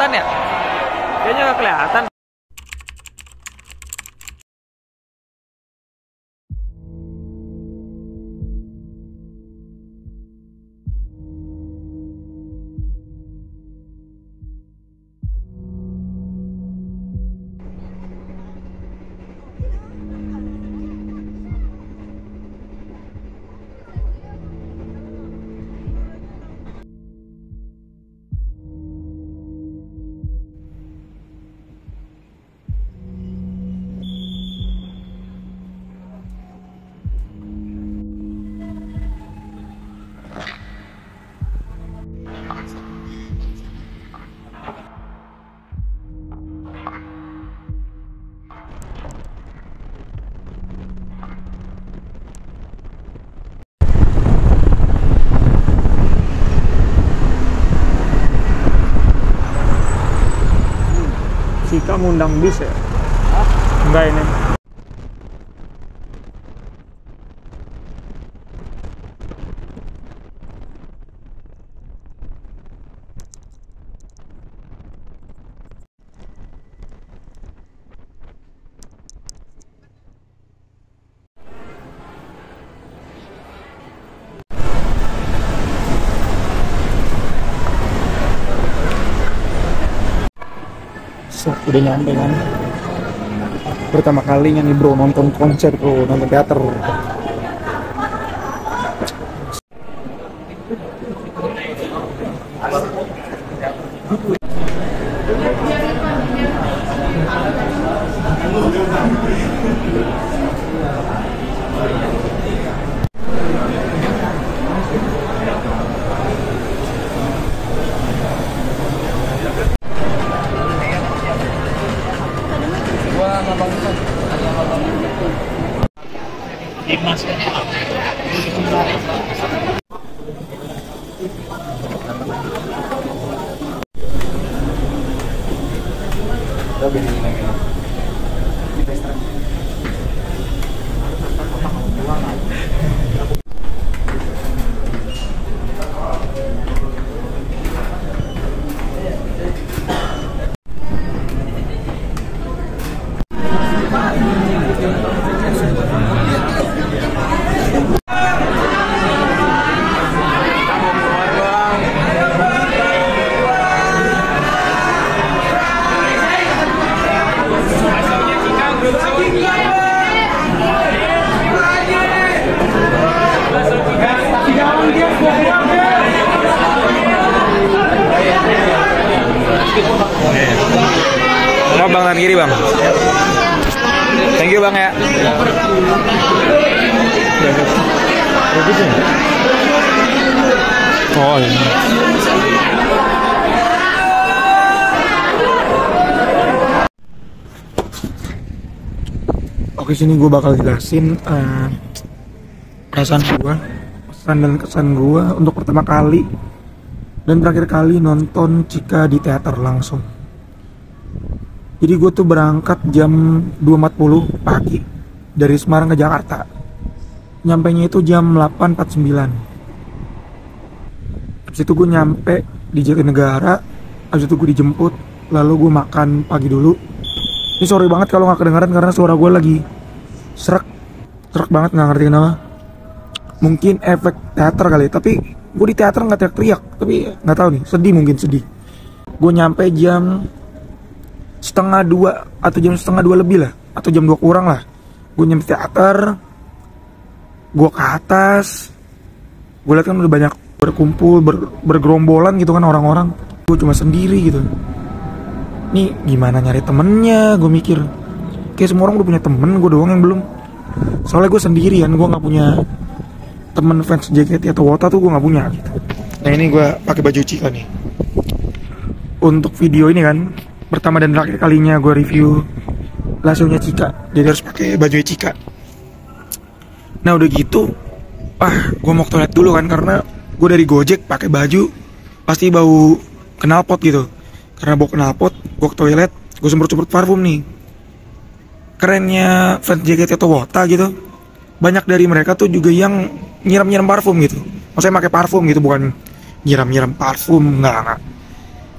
kelihatan ya? Kayaknya nggak kelihatan. Cika ngundang bis ya? Enggak ini. Udah nyampe kan, pertama kalinya nih bro nonton konser bro, nonton teater. Mau bang, tangan kiri bang. Thank you bang ya. Oh ini. Oke, sini gue bakal jelasin perasaan gue, pesan dan kesan gue untuk pertama kali dan terakhir kali nonton Cika di teater langsung. Jadi gue tuh berangkat jam 2.40 pagi dari Semarang ke Jakarta. Nyampainya itu jam 8.49. Habis itu gue nyampe di Jatinegara, habis itu gue dijemput, lalu gue makan pagi dulu. Ini sorry banget kalau nggak kedengaran karena suara gue lagi serak banget, nggak ngerti kenapa. Mungkin efek teater kali, tapi gue di teater nggak teriak-teriak, tapi nggak tahu nih, mungkin sedih. Gue nyampe jam 1:30 atau jam 1:30 lebih lah, atau jam 2 kurang lah. Gue nyampe teater, gue ke atas, gue lihat kan udah banyak berkumpul, bergerombolan gitu kan orang-orang. Gue cuma sendiri gitu. Nih gimana nyari temennya, gue mikir. Kayak semua orang udah punya temen, gue doang yang belum. Soalnya gue sendirian, gue nggak punya temen fans JKT atau Wota tuh gue nggak punya gitu. Nah ini gue pakai baju Cika nih. Untuk video ini kan pertama dan terakhir kalinya gue review langsungnya Cika, jadi harus pakai baju Cika. Nah udah gitu, gue mau ke toilet dulu kan karena gue dari Gojek pakai baju pasti bau knalpot gitu. Karena bau knalpot, gue ke toilet, gue semprot-semprot parfum nih. Kerennya fans JKT atau Wota gitu, banyak dari mereka tuh juga yang nyiram-nyiram parfum gitu. Maksudnya pakai parfum gitu, bukan nyiram-nyiram parfum, enggak.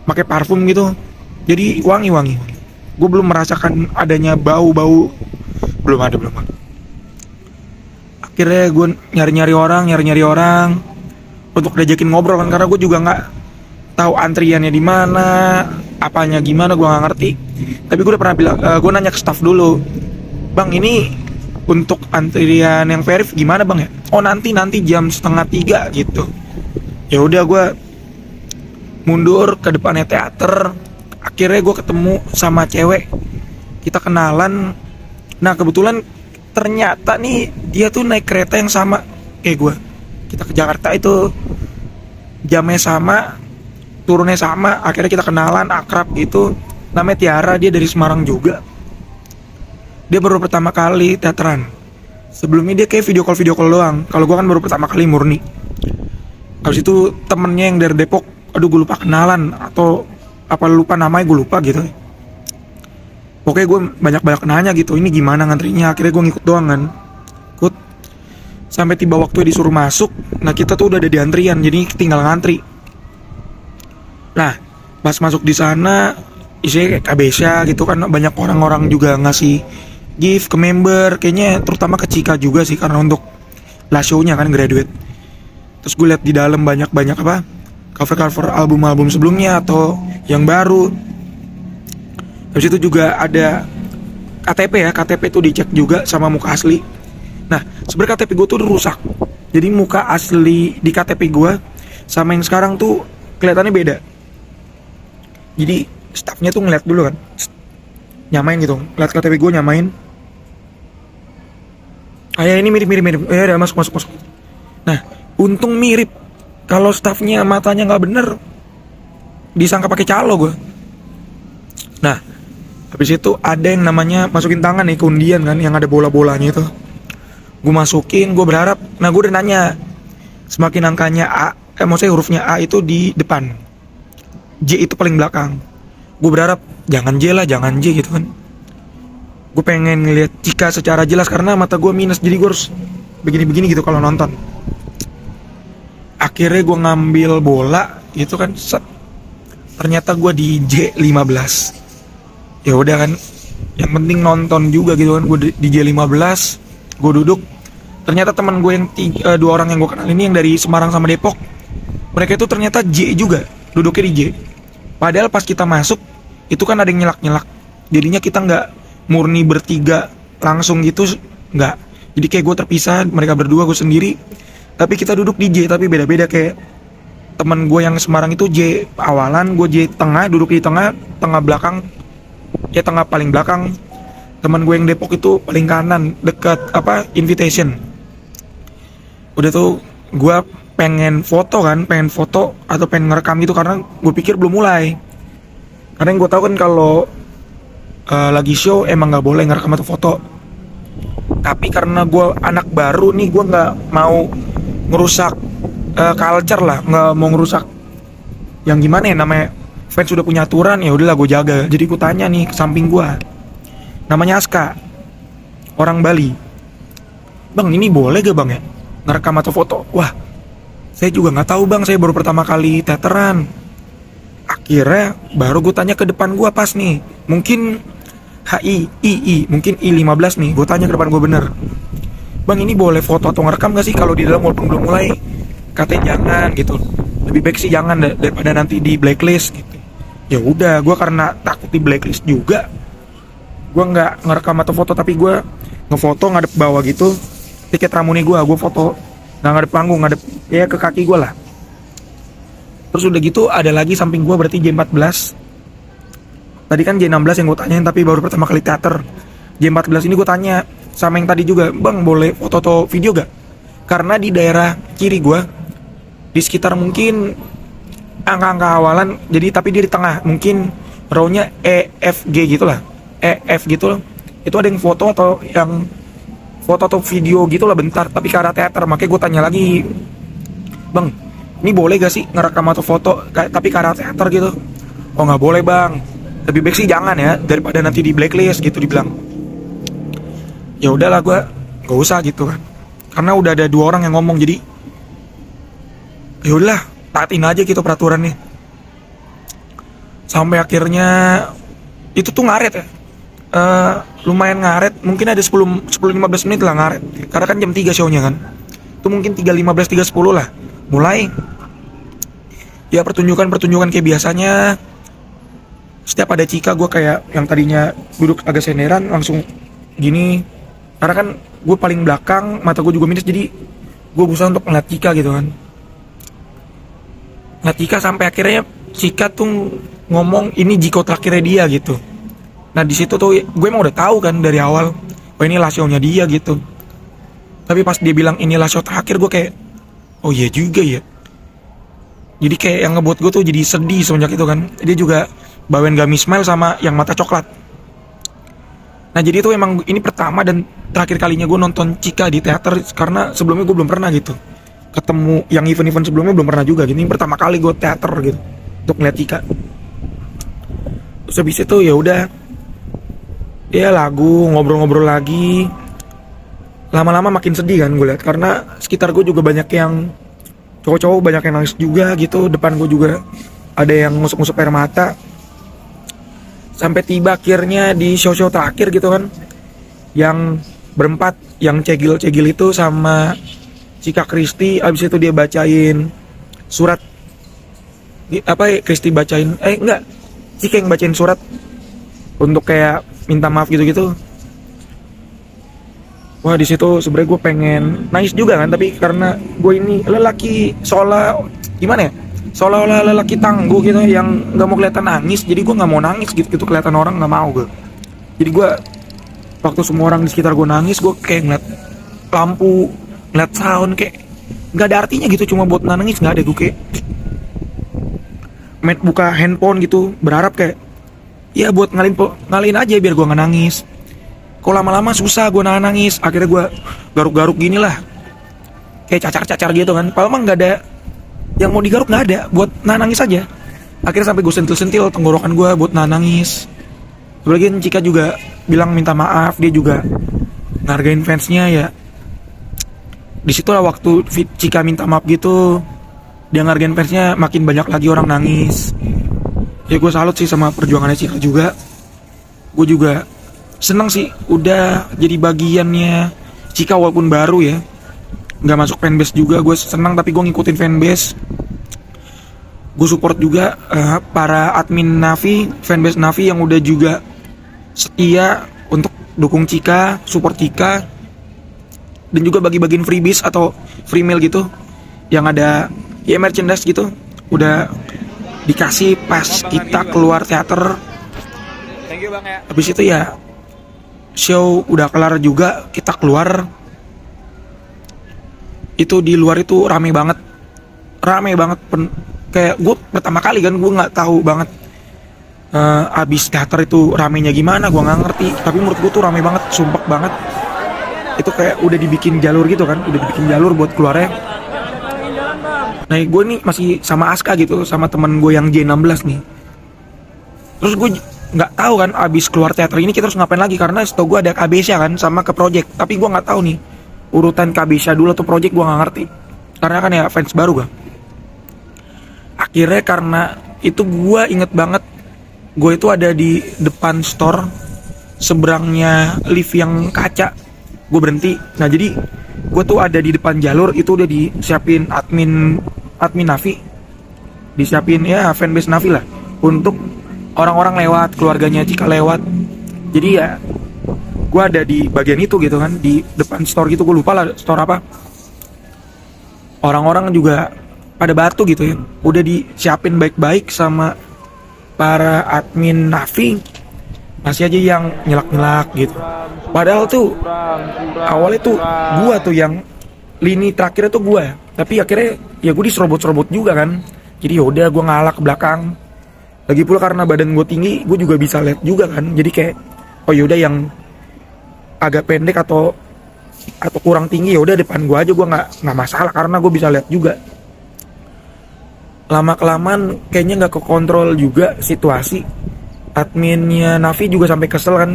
Pakai parfum gitu, Jadi wangi. Gue belum merasakan adanya bau-bau, belum ada. Akhirnya gue nyari-nyari orang untuk diajakin ngobrol kan, karena gue juga nggak tahu antriannya di mana, apanya gimana, gue nggak ngerti. Tapi gue udah pernah bilang, gue nanya ke staff dulu, bang ini untuk antrian yang verif gimana bang ya? Oh nanti jam 2:30 gitu. Ya udah, gue mundur ke depannya teater. Akhirnya gue ketemu sama cewek, kita kenalan. Nah kebetulan ternyata nih dia tuh naik kereta yang sama kayak gue. Kita ke Jakarta itu jamnya sama, turunnya sama. Akhirnya kita kenalan, akrab gitu. Namanya Tiara, dia dari Semarang juga. Dia baru pertama kali teateran. Sebelumnya dia kayak video call doang. Kalau gue kan baru pertama kali murni. Habis itu temennya yang dari Depok, aduh gue lupa kenalan atau apa, lupa namanya, gue lupa gitu. Pokoknya gue banyak nanya gitu, ini gimana ngantrinya. Akhirnya gue ngikut doang kan, ikut sampai tiba waktu disuruh masuk. Nah kita tuh udah ada di antrian, jadi tinggal ngantri. Nah pas masuk di sana isinya kayak KBSA gitu kan, banyak orang-orang juga ngasih gift ke member, kayaknya terutama ke Cika juga sih, karena untuk last show-nya kan graduate. Terus gue liat di dalam banyak apa, cover album sebelumnya atau yang baru. Habis itu juga ada KTP tuh dicek juga sama muka asli. Nah sebenarnya KTP gue tuh udah rusak, jadi muka asli di KTP gue sama yang sekarang tuh kelihatannya beda. Jadi staffnya tuh ngeliat dulu kan, nyamain gitu, lihat KTP gue, nyamain. Ya ini mirip. Ya udah masuk. Nah untung mirip. Kalau staffnya matanya nggak bener, disangka pakai calo gue. Nah habis itu ada yang namanya masukin tangan nih ke undian kan, yang ada bola-bolanya itu. Gue masukin, gue berharap. Nah gue udah nanya, semakin angkanya A, maksudnya hurufnya A itu di depan, J itu paling belakang. Gue berharap jangan J lah, jangan J gitu kan. Gue pengen ngeliat Cika secara jelas karena mata gue minus, jadi gue harus begini gitu kalau nonton. Akhirnya gue ngambil bola gitu kan, set. Ternyata gue di J15. Ya udah kan, yang penting nonton juga gitu kan. Gue di J15, gue duduk. Ternyata teman gue yang dua orang yang gue kenal ini yang dari Semarang sama Depok, mereka itu ternyata J juga, duduknya di J. Padahal pas kita masuk itu kan ada yang nyelak. Jadinya kita nggak murni bertiga langsung gitu, nggak. Jadi kayak gue terpisah, mereka berdua, gue sendiri. Tapi kita duduk di J, tapi beda-beda. Kayak teman gue yang Semarang itu J awalan, gue J tengah, duduk di tengah belakang, ya tengah paling belakang. Teman gue yang Depok itu paling kanan, dekat invitation. Udah tuh gue pengen foto atau pengen ngerekam gitu, karena gue pikir belum mulai. Karena yang gue tahu kan kalau lagi show emang nggak boleh ngerekam atau foto. Tapi karena gue anak baru nih, gue nggak mau ngerusak culture lah, nggak mau ngerusak yang gimana ya, namanya fans sudah punya aturan, ya udahlah gue jaga. Jadi gue tanya nih ke samping gue, namanya Aska, orang Bali, bang ini boleh gak bang ya ngerekam atau foto? Wah saya juga nggak tahu bang, saya baru pertama kali teateran. Akhirnya baru gue tanya ke depan gue pas nih, mungkin mungkin I15 nih, gue tanya ke depan gue bener, bang ini boleh foto atau ngerekam gak sih kalau di dalam walaupun belum mulai? Katanya jangan gitu, lebih baik sih jangan daripada nanti di blacklist gitu. Ya udah, gue karena takut di blacklist juga, gue nggak ngerekam atau foto, tapi gue ngefoto ngadep bawah gitu, tiket ramune gue foto, nggak ngadep panggung, ngadep ya ke kaki gue lah. Terus udah gitu ada lagi samping gue, berarti J14. Tadi kan J16 yang gue tanyain, tapi baru pertama kali teater. J14 ini gue tanya sama yang tadi juga, bang boleh foto atau video gak? Karena di daerah kiri gue, di sekitar mungkin angka-angka awalan, jadi tapi dia di tengah, mungkin row-nya EFG gitu lah, EF gitu loh. Itu ada yang foto atau video gitu lah bentar, tapi ke arah teater. Makanya gue tanya lagi, bang ini boleh gak sih ngerekam atau foto tapi ke arah teater gitu? Oh nggak boleh bang, lebih baik sih jangan ya, daripada nanti di blacklist gitu dibilang. Ya udahlah, gue gak usah gitu kan, karena udah ada dua orang yang ngomong, jadi ya udahlah taatin aja gitu peraturannya. Sampai akhirnya itu tuh ngaret ya. Lumayan ngaret, mungkin ada 10-15 menit lah ngaret. Karena kan jam 3 show-nya kan. Itu mungkin 3:15, 3:10 lah. Mulai ya pertunjukan kayak biasanya. Setiap ada Cika gue kayak yang tadinya duduk agak senderan langsung gini. Karena kan gue paling belakang, mata gue juga minus, jadi gue berusaha untuk ngeliat Cika gitu kan. Ngeliat Cika sampai akhirnya Cika tuh ngomong ini jiko terakhirnya dia gitu. Nah di situ tuh gue emang udah tahu kan dari awal, oh ini last show-nya dia gitu. Tapi pas dia bilang ini last show terakhir, gue kayak oh iya juga ya. Jadi kayak yang ngebuat gue tuh jadi sedih semenjak itu kan. Dia juga bawain Gummy Smile sama yang mata coklat. Nah jadi itu emang ini pertama dan terakhir kalinya gue nonton Cika di teater, karena sebelumnya gue belum pernah gitu ketemu yang event-event sebelumnya, belum pernah juga. Ini pertama kali gue teater gitu untuk ngeliat Cika. Terus habis itu ya udah, ya lagu, ngobrol-ngobrol lagi. Lama-lama makin sedih kan gue lihat, karena sekitar gue juga banyak yang cowok-cowok, banyak yang nangis juga gitu. Depan gue juga ada yang ngusuk-ngusuk air mata. Sampai tiba akhirnya di show-show terakhir gitu kan, yang berempat, yang cegil-cegil itu sama Cika Kristi. Abis itu dia bacain surat, Kristi bacain, enggak, Cika yang bacain surat untuk kayak minta maaf gitu-gitu. Wah di situ sebenarnya gue pengen nangis juga kan, tapi karena gue ini lelaki seolah-olah lelaki tangguh gitu yang nggak mau kelihatan nangis, jadi gue nggak mau nangis gitu kelihatan orang, nggak mau gue. Jadi gue waktu semua orang di sekitar gue nangis, gue kayak ngeliat lampu, ngeliat sound, kayak nggak ada artinya gitu, cuma buat nangis nggak ada. Gue kayak buka handphone gitu, berharap kayak ya buat ngalihin aja biar gue nggak nangis. Kok lama-lama susah gue nangis, akhirnya gue garuk-garuk gini lah, kayak cacar-cacar gitu kan. Padahal mah nggak ada yang mau digaruk, nggak ada, buat nangis aja. Akhirnya sampai gue sentil-sentil tenggorokan gue buat nangis. Apalagi Cika juga bilang minta maaf, dia juga ngargain fansnya ya. Disitulah waktu Cika minta maaf gitu, dia ngargain fansnya, makin banyak lagi orang nangis. Ya gue salut sih sama perjuangannya Cika juga. Gue juga seneng sih udah jadi bagiannya Cika walaupun baru ya, nggak masuk fanbase juga. Gue seneng tapi gue ngikutin fanbase. Gue support juga para admin Navi, fanbase Navi yang udah juga setia untuk dukung Cika, support Cika, dan juga bagi-bagiin freebies atau free meal gitu, yang ada ya merchandise gitu, udah dikasih pas kita keluar teater. Thank you bang ya. Habis itu ya show udah kelar juga, kita keluar. Itu di luar itu rame banget, kayak gue pertama kali kan, gue nggak tahu banget abis teater itu ramenya gimana, gue nggak ngerti. Tapi menurut gue tuh rame banget, sumpah banget. Itu kayak udah dibikin jalur gitu kan, udah dibikin jalur buat keluarnya. Nah gue nih masih sama Aska gitu, sama temen gue yang J16 nih. Terus gue nggak tahu kan abis keluar teater ini kita harus ngapain lagi, karena setahu gue ada KBSA kan sama ke project. Tapi gue nggak tahu nih urutan KBSA dulu atau project, gue nggak ngerti, karena kan ya fans baru gue. Akhirnya karena itu gue inget banget, gue itu ada di depan store seberangnya lift yang kaca. Gue berhenti. Nah jadi gue tuh ada di depan jalur itu, udah disiapin admin Navi, disiapin ya fanbase Navi lah, untuk orang-orang lewat, keluarganya Cika lewat. Jadi ya gue ada di bagian itu gitu kan, di depan store gitu. Gue lupa lah store apa. Orang-orang juga pada batu gitu ya, udah disiapin baik-baik sama para admin Navi, masih aja yang nyelak-nyelak gitu. Padahal tuh awalnya tuh gua tuh yang lini terakhirnya tuh gua, tapi akhirnya ya gue diserobot-serobot juga kan. Jadi yaudah gue ngalah ke belakang. Lagi pula karena badan gue tinggi, gue juga bisa lihat juga kan. Jadi kayak oh yaudah yang agak pendek atau kurang tinggi, yaudah depan gue aja, gue nggak masalah karena gue bisa lihat juga. Lama kelamaan kayaknya nggak kekontrol juga situasi. Adminnya Navi juga sampai kesel kan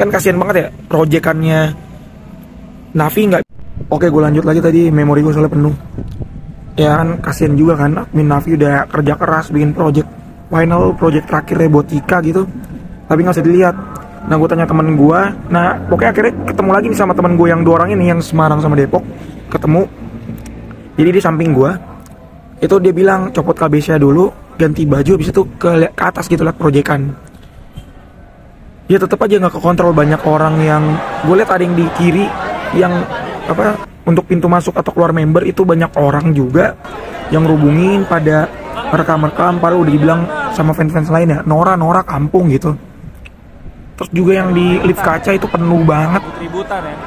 kasihan banget ya proyekannya Navi nggak. Oke, gue lanjut lagi, tadi memori gue soalnya penuh ya kan. Kasihan juga kan admin Navi udah kerja keras bikin project, final project terakhirnya buat Cika gitu, tapi nggak usah dilihat. Nah gue tanya temen gue, nah pokoknya akhirnya ketemu lagi nih sama temen gue yang 2 orang ini, yang Semarang sama Depok, ketemu. Jadi di samping gue itu dia bilang copot KBC dulu, ganti baju, habis itu ke atas gitu lah proyekan. Ya tetap aja nggak kekontrol, banyak orang yang gue lihat ada yang di kiri yang apa untuk pintu masuk atau keluar member itu banyak orang juga yang hubungin pada rekam-rekam, padahal udah dibilang sama fans-fans lain ya, Nora kampung gitu. Terus juga yang di lift kaca itu penuh banget,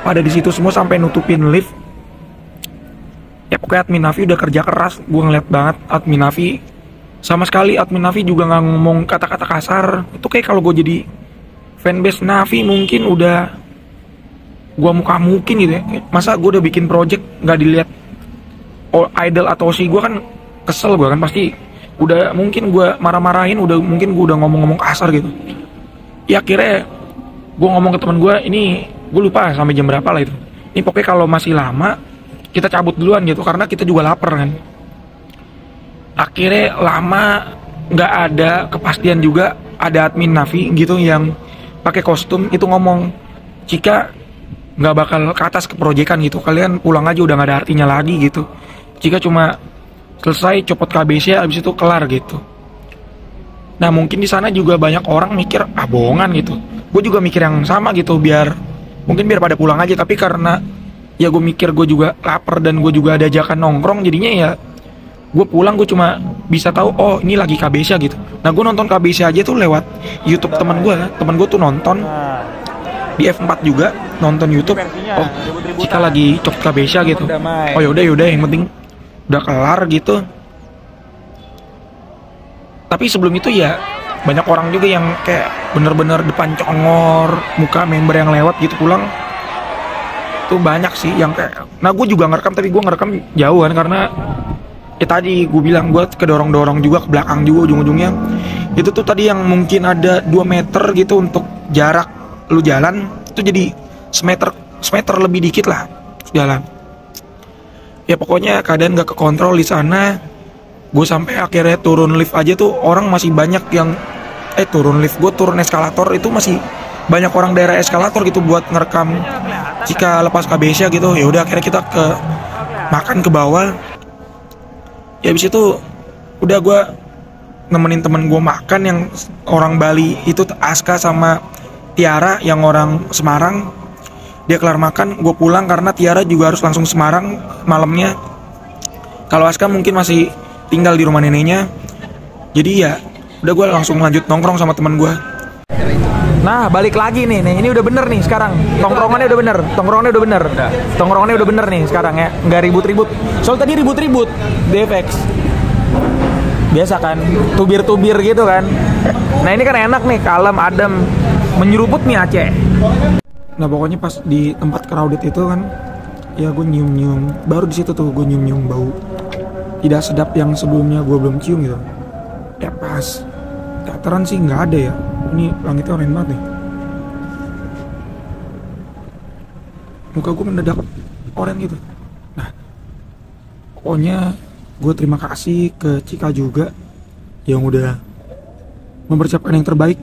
pada di situ semua sampai nutupin lift. Ya pokoknya admin Navi udah kerja keras, gue ngeliat banget admin Navi. Sama sekali admin Navi juga nggak ngomong kata-kata kasar. Itu kayak kalau gue jadi fanbase Navi mungkin udah gue muka-mukin gitu ya. Masa gue udah bikin project nggak dilihat idol atau si gue, kan kesel gue kan, pasti udah mungkin gue marah-marahin, mungkin gue udah ngomong-ngomong kasar gitu. Ya akhirnya gue ngomong ke teman gue, ini gue lupa sampai jam berapa lah itu. Ini pokoknya kalau masih lama kita cabut duluan gitu, karena kita juga lapar kan. Akhirnya lama nggak ada kepastian juga, ada admin Navi gitu yang pakai kostum itu ngomong, Cika nggak bakal ke atas ke proyekan gitu, kalian pulang aja udah nggak ada artinya lagi gitu. Cika cuma selesai copot KBC abis itu kelar gitu. Nah mungkin di sana juga banyak orang mikir bohongan gitu. Gue juga mikir yang sama gitu, biar pada pulang aja. Tapi karena ya gue mikir gue juga lapar dan gue juga ada ajakan nongkrong, jadinya ya gue pulang, gue cuma bisa tahu oh ini lagi KBC gitu. Nah gue nonton KBC aja tuh lewat YouTube teman gue tuh nonton di F4 juga, nonton YouTube. Oh kita lagi copot KBC gitu. Oh yaudah yang penting udah kelar gitu. Tapi sebelum itu ya banyak orang juga yang kayak bener-bener depan congor muka member yang lewat gitu pulang. Tuh banyak sih yang kayak, nah gue juga ngerekam, tapi gue ngerekam jauhan karena ya tadi gue bilang gue kedorong-dorong juga ke belakang juga ujung-ujungnya. Itu tuh tadi yang mungkin ada 2 meter gitu untuk jarak lu jalan, itu jadi semeter lebih dikit lah jalan. Ya pokoknya keadaan gak kekontrol di sana. Gue sampai akhirnya turun lift aja tuh orang masih banyak yang turun lift, gue turun eskalator itu masih banyak orang daerah eskalator gitu buat ngerekam jika lepas KBC gitu. Ya udah akhirnya kita makan ke bawah. Ya habis itu udah gue nemenin temen gue makan yang orang Bali itu, Aska sama Tiara yang orang Semarang. Dia kelar makan, gue pulang karena Tiara juga harus langsung Semarang malamnya. Kalau Aska mungkin masih tinggal di rumah neneknya. Jadi ya udah gue langsung lanjut nongkrong sama teman gue. Nah balik lagi nih ini udah bener nih sekarang. Tongkrongannya udah bener nih sekarang ya, nggak ribut-ribut. Soal tadi ribut-ribut DFX biasa kan, tubir-tubir gitu kan. Nah ini kan enak nih, kalem, adem, menyeruput nih Aceh. Nah pokoknya pas di tempat crowded itu kan, ya gue nyium-nyium, baru di situ tuh gue nyium-nyium bau tidak sedap yang sebelumnya gue belum cium gitu. Ya pas teateran sih nggak ada ya, ini langitnya oranye banget nih. Muka gue mendadak oranye gitu. Nah pokoknya gue terima kasih ke Cika juga yang udah mempersiapkan yang terbaik,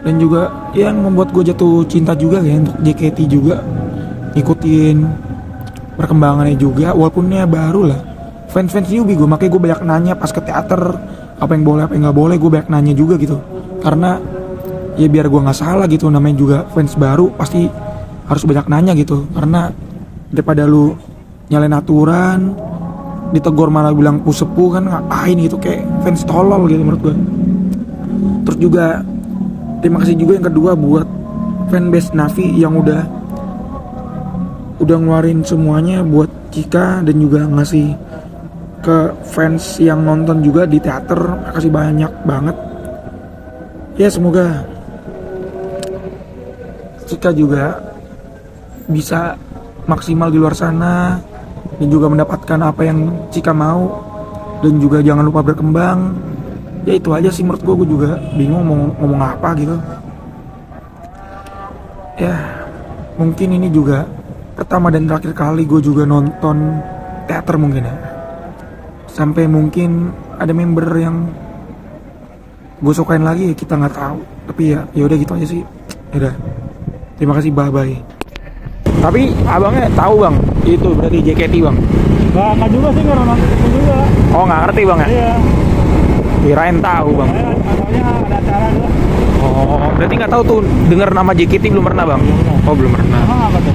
dan juga yang membuat gue jatuh cinta juga ya untuk JKT juga, ngikutin perkembangannya juga walaupun ya baru lah. Fans newbie gue, makanya gue banyak nanya pas ke teater apa yang boleh apa yang nggak boleh, gue banyak nanya juga gitu, karena ya biar gue nggak salah gitu, namanya juga fans baru pasti harus banyak nanya gitu, karena daripada lu nyalain aturan ditegur malah bilang pusepu kan, ngapain gitu, kayak fans tolol gitu menurut gue. Terus juga terima kasih juga yang kedua buat fanbase Navi yang udah ngeluarin semuanya buat Cika, dan juga ngasih ke fans yang nonton juga di teater. Makasih banyak banget ya, semoga Cika juga bisa maksimal di luar sana dan juga mendapatkan apa yang Cika mau, dan juga jangan lupa berkembang. Ya itu aja sih menurut gue juga bingung mau ngomong apa gitu ya. Mungkin ini juga pertama dan terakhir kali gue juga nonton teater mungkin ya, sampai mungkin ada member yang gue sukain lagi ya kita nggak tahu. Tapi ya udah gitu aja sih. Udah. Terima kasih, bye. Tapi abangnya tahu bang, itu berarti JKT bang? Nggak juga sih, nggak nonton juga. Oh nggak ngerti bang ya? Iya. Kirain tahu bang. Katanya ada acara tuh. Oh berarti nggak tahu tuh denger nama JKT belum pernah bang? Oh belum pernah. Emang apa tuh?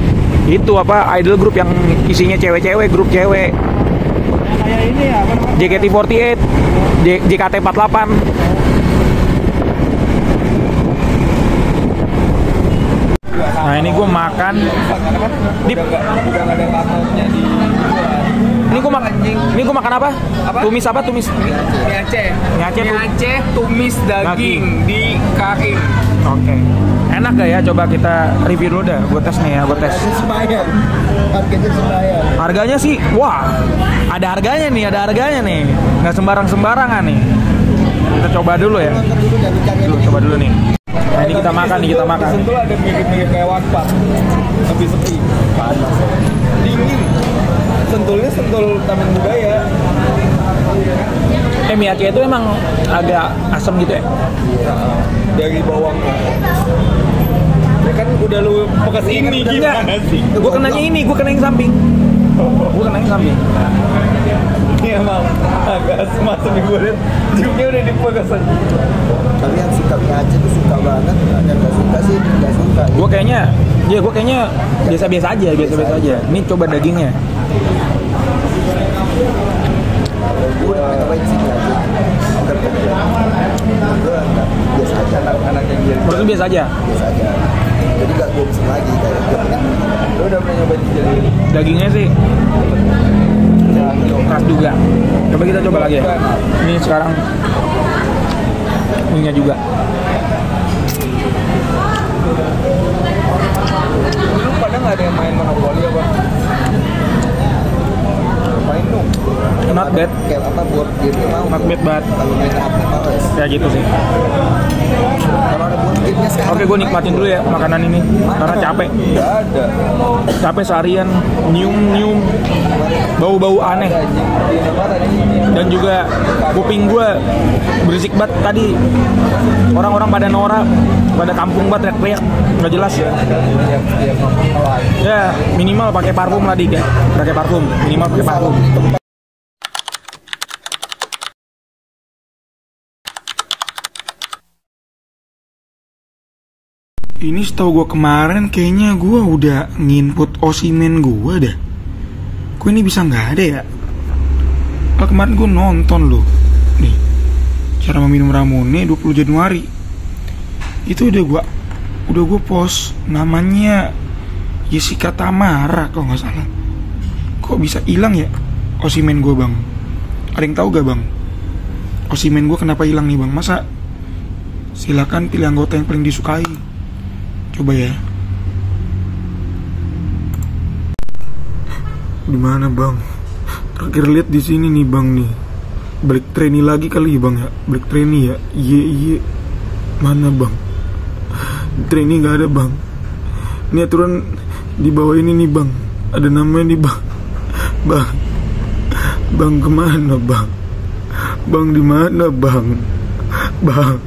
Itu apa idol group yang isinya cewek-cewek, grup cewek. Kayak ini ya, apa namanya? JKT48, JKT48. Nah ini gue makan di ini gue makan apa? Tumis apa? Tumis Mie Aceh tumis daging di kari. Oke. Enak gak ya? Coba kita review dulu dah. Gue tes nih ya, gue tes. Harganya sih, wah, ada harganya nih, nggak sembarangan nih. Kita coba dulu ya. Coba dulu nih. Nah ini kita makan. Sentul ada mirip-mirip kayak warpat, lebih sepi, panas, dingin. Sentulnya sentul Taman Budaya. Mie Aceh itu emang agak asam gitu ya? Dari bawangnya. Ya kan udah lu bekas ini gimana sih? Gue kenanya ini, gue kena yang samping. Ini emang agak semacam yang gue liat ujungnya udah dipegas. Tapi yang suka mie Aceh tuh suka banget, dan gak suka sih gak suka. Gue kayaknya biasa-biasa aja. Ini coba dagingnya. Gue udah cobain sih mie Aceh. Gue biasa aja, Anak yang dia Menurut lu biasa aja? biasa aja. Jadi gak gue pesen lagi kayak lu udah pernah nyobain jadi Dagingnya sih keras juga. Coba kita coba lagi ya. Ini sekarang mie-nya juga. lu pada nggak ada yang main monopoli apa? Main dong. Not bad. kayak apa board game mau. Not bad banget. Kalau main HP males. Ya gitu sih. Kalau ada board game-nya sekarang. Oke, gue nikmatin dulu ya makanan ini karena capek. Nggak ada. Capek seharian nyium bau-bau aneh. Di Indomaret ada. Dan juga kuping gue berisik banget tadi. Orang-orang pada norak, pada kampung banget teriak-teriak, nggak jelas. Ya minimal pakai parfum lah dia, pakai parfum, minimal pakai parfum. Ini setahu gue kemarin kayaknya gue udah nginput Osimhen gue dah. Kok ini bisa nggak ada ya? Kemarin gue nonton loh. Nih, cara meminum Ramune 20 Januari. Itu udah gue post. Namanya Jessica Tamara kalau nggak salah. Kok bisa hilang ya Osimhen gue bang? Ada yang tahu gak bang? Osimhen gue kenapa hilang nih bang? Masa? Silakan pilih anggota yang paling disukai. Coba ya. Di mana bang? Terakhir lihat di sini nih bang nih. Balik trainee lagi kali ya bang ya? Balik trainee ya? Iya. Mana bang? Trainee nggak ada bang. Ini aturan di bawah ini nih bang. Ada namanya nih bang. Bang kemana bang? Bang di mana bang? Bang.